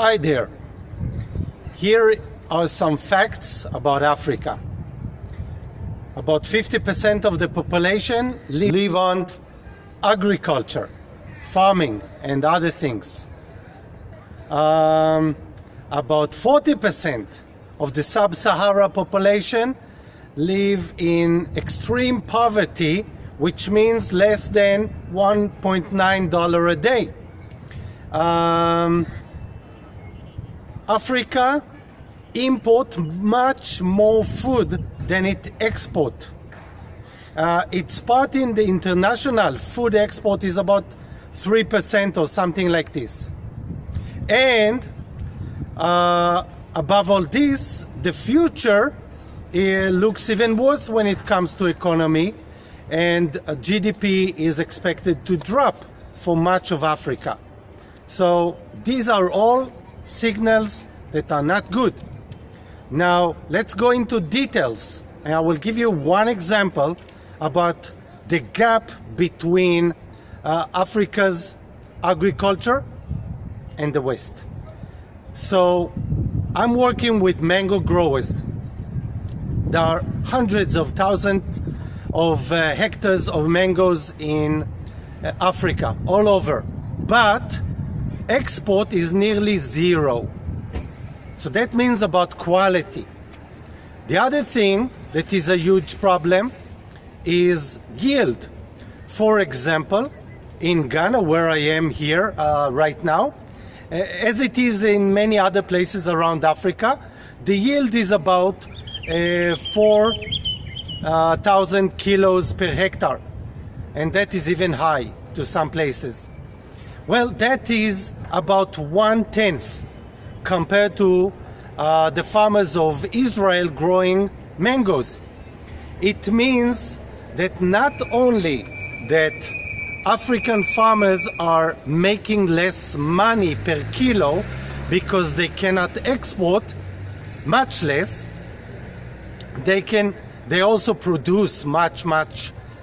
Hi there. Here are some facts about Africa. About 50% of the population live on agriculture, farming and other things. About 40% of the sub-Sahara population live in extreme poverty, which means less than $1.9 a day. Africa import much more food than it export. Its part in the international food export is about 3% or something like this. And above all this, the future looks even worse when it comes to economy, and GDP is expected to drop for much of Africa. So these are all signals that are not good. Now let's go into details, and I will give you one example about the gap between Africa's agriculture and the West. So I'm working with mango growers. There are hundreds of thousands of hectares of mangoes in Africa, all over, but export is nearly zero. So that means about quality. The other thing that is a huge problem is yield. For example, in Ghana, where I am here right now, as it is in many other places around Africa, the yield is about 4,000 kilos per hectare, and that is even high to some places. Well, that is about 1/10 compared to the farmers of Israel growing mangoes. It means that not only that African farmers are making less money per kilo because they cannot export much less, they also produce much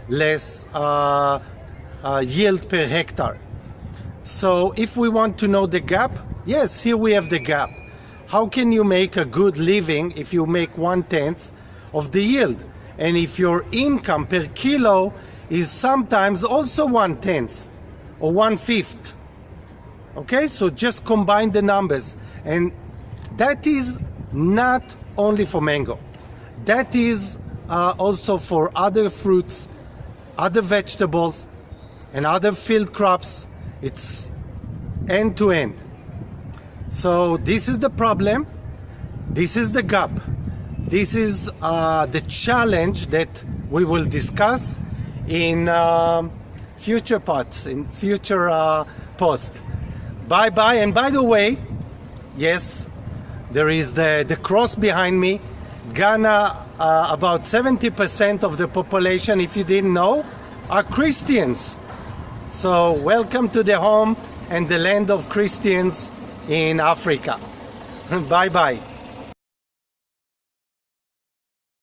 less yield per hectare. So if we want to know the gap, yes, here we have the gap. How can you make a good living if you make 1/10 of the yield? And if your income per kilo is sometimes also 1/10 or 1/5. Okay, so just combine the numbers. And that is not only for mango. That is also for other fruits, other vegetables, and other field crops. It's end to end. So this is the problem. This is the gap. This is the challenge that we will discuss in future parts, in future post. Bye. And by the way, yes, there is the cross behind me. Ghana, about 70% of the population, if you didn't know, are Christians. So welcome to the home and the land of Christians in Africa. Bye.